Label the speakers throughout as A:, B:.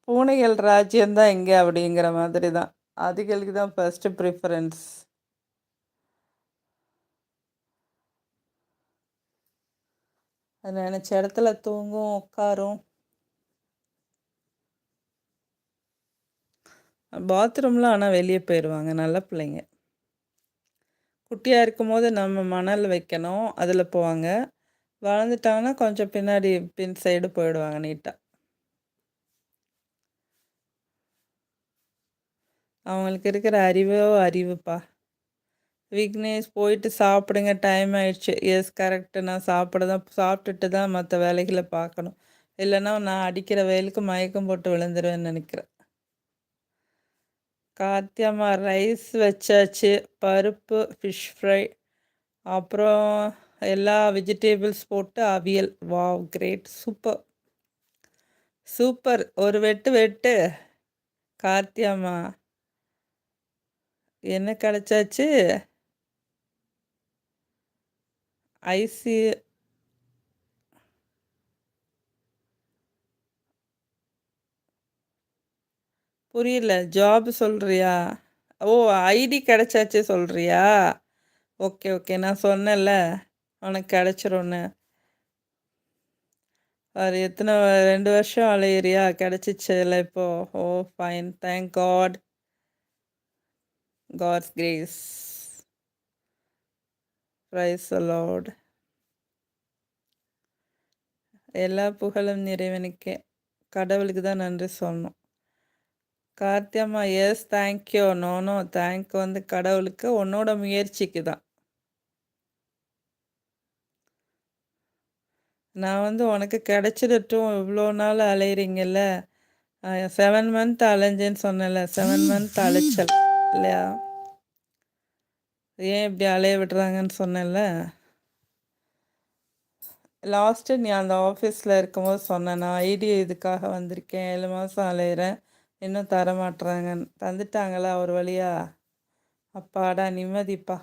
A: பூனைகள் ராஜ்யம் தான் இங்க அப்படிங்கிற மாதிரி தான். அதுகளுக்கு தான் ஃபர்ஸ்ட் ப்ரிஃபரன்ஸ். அது நினைச்ச இடத்துல தூங்கும், உட்காரும். பாத்ரூம்லாம் ஆனால் வெளியே போயிடுவாங்க, நல்ல பிள்ளைங்க. குட்டியாக இருக்கும்போது நம்ம மணல் வைக்கணும், அதில் போவாங்க. வளர்ந்துட்டாங்கன்னா கொஞ்சம் பின்னாடி பின் சைடு போயிடுவாங்க நீட்டாக. அவங்களுக்கு இருக்கிற அறிவோ அறிவுப்பா. விக்னேஷ் போயிட்டு சாப்பிடுங்க, டைம் ஆயிடுச்சு. எஸ் கரெக்டு, நான் சாப்பிட்டுட்டு தான் மற்ற வேலைகளை பார்க்கணும். இல்லைன்னா நான் அடிக்கிற வெயிலுக்கு மயக்கம் போட்டு விழுந்துருவேன்னு நினைக்கிறேன். காத்தியம்மா ரைஸ் வச்சாச்சு, பருப்பு, ஃபிஷ் ஃப்ரை, அப்புறம் எல்லா வெஜிடேபிள்ஸ் போட்டு avial. Wow, great, super super. ஒரு வெட்டு வெட்டு கார்த்தியம்மா. என்ன கிடைச்சாச்சு? ஐசி புரியல. ஜாப் சொல்றியா? ஓ, ஐடி கிடைச்சாச்சு சொல்றியா? ஓகே ஓகே, நான் சொன்னேன்ல உனக்கு கிடைச்சிரும்னு. அது எத்தனை 2 வருஷம் அலையிறியா? கிடைச்சிச்சுல இப்போ. Oh fine, thank God, God's grace. Praise the Lord. எல்லா புகழும் இறைவனுக்கே, கடவுளுக்கு தான் நன்றி சொல்லணும். கார்த்தியம்மா எஸ் தேங்க்யூ. நோ தேங்க் வந்து கடவுளுக்கு, உன்னோட முயற்சிக்கு தான். நான் வந்து உனக்கு கிடைச்சிடட்டும், இவ்வளோ நாள் அலையிறீங்கல்ல. 7 மந்த் அலைஞ்சேன்னு சொன்னேன்ல, 7 மந்த் அலைச்சல் இல்லையா? ஏன் இப்படி அலைய விடுறாங்கன்னு சொன்னேன்ல. லாஸ்ட்டு நீ அந்த ஆஃபீஸில் இருக்கும்போது சொன்னேன், நான் ஐடி இதுக்காக வந்திருக்கேன், 7 மாதம் அலையிறேன், இன்னும் தர மாட்டுறாங்கன்னு. தந்துட்டாங்களா ஒரு வழியா? அப்பாடா, நிம்மதிப்பா.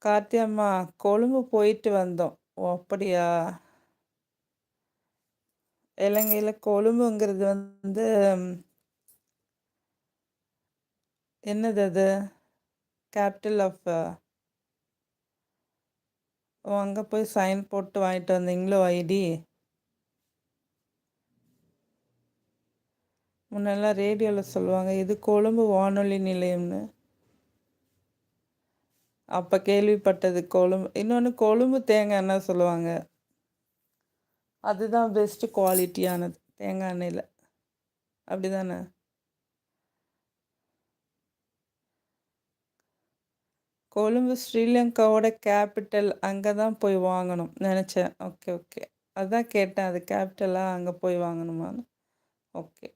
A: கார்த்தியம்மா கொழும்பு போயிட்டு வந்தோம். ஓ அப்படியா? இலங்கையில் கொழும்புங்கிறது வந்து என்னது அது? Capital of. அங்கே போய் சைன் போட்டு வாங்கிட்டு வந்தீங்களோ ஐடி? முன்னெல்லாம் ரேடியோவில் சொல்லுவாங்க இது கொழும்பு வானொலி நிலையம்னு. அப்போ கேள்விப்பட்டது கொழும்பு. இன்னொன்று கொழும்பு தேங்காய் எண்ணெய் சொல்லுவாங்க, அதுதான் பெஸ்ட்டு குவாலிட்டியானது தேங்காய் எண்ணெயில். அப்படி தானே? கொழும்பு ஸ்ரீலங்காவோட கேபிட்டல், அங்கே தான் போய் வாங்கணும் நினச்சேன். ஓகே ஓகே, அதுதான் கேட்டேன், அது கேபிட்டலாக அங்கே போய் வாங்கணுமான்னு. ஓகே.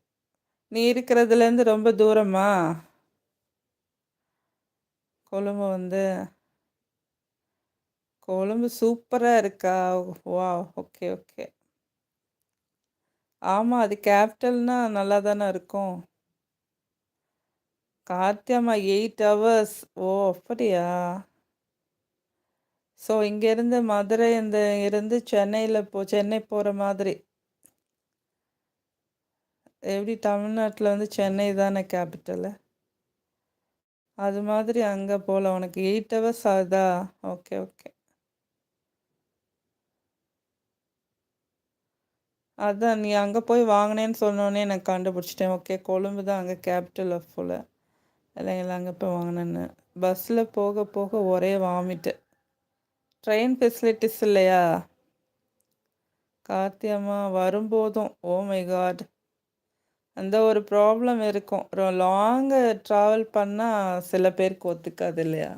A: நீ இருக்கிறதுலேருந்து ரொம்ப தூரமா கொழும்பு வந்து? கொழும்பு சூப்பராக இருக்கா? வா, ஓகே ஓகே. ஆமாம், அது கேபிட்டல்னா நல்லா தானே இருக்கும். கார்த்தியம்மா 8 ஹவர்ஸ். ஓ அப்படியா? ஸோ இங்கேருந்து மதுரை இருந்து சென்னை போகிற மாதிரி. எப்படி தமிழ்நாட்டில் வந்து சென்னை தானே கேபிட்டலு, அது மாதிரி அங்கே போகல. உனக்கு 8 ஹவர்ஸ் ஆகுதா? Okay okay. அதான் நீ அங்கே போய் வாங்கினேன்னு சொன்னோன்னே நான் கண்டுபிடிச்சிட்டேன். ஓகே, கொழும்பு தான் அங்கே கேபிட்டல் ஆஃப் போல். இல்லைங்களா, அங்கே போய் வாங்கினேன்னு. பஸ்ஸில் போக போக ஒரே வாமிட்டு. ட்ரெயின் ஃபெசிலிட்டிஸ் இல்லையா கார்த்தியம்மா? வரும்போதும் ஓ மை காட், அந்த ஒரு ப்ராப்ளம் இருக்கும். லாங்கு ட்ராவல் பண்ணால் சில பேருக்கு ஒத்துக்காது இல்லையா?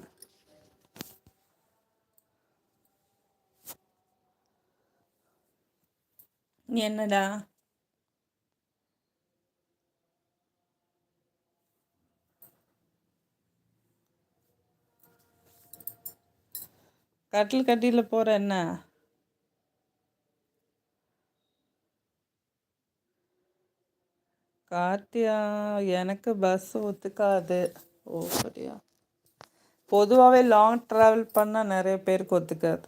A: என்னடா? கட்டில் கட்டியில் போகிற என்ன? கார்த்தியா, எனக்கு பஸ் ஒத்துக்காது. ஓ சரியா? பொதுவாகவே லாங் ட்ராவல் பண்ணால் நிறைய பேருக்கு ஒத்துக்காது.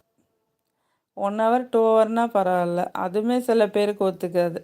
A: 1 ஹவர் 2 ஹவர்னால் பரவாயில்ல, அதுவுமே சில பேருக்கு ஒத்துக்காது.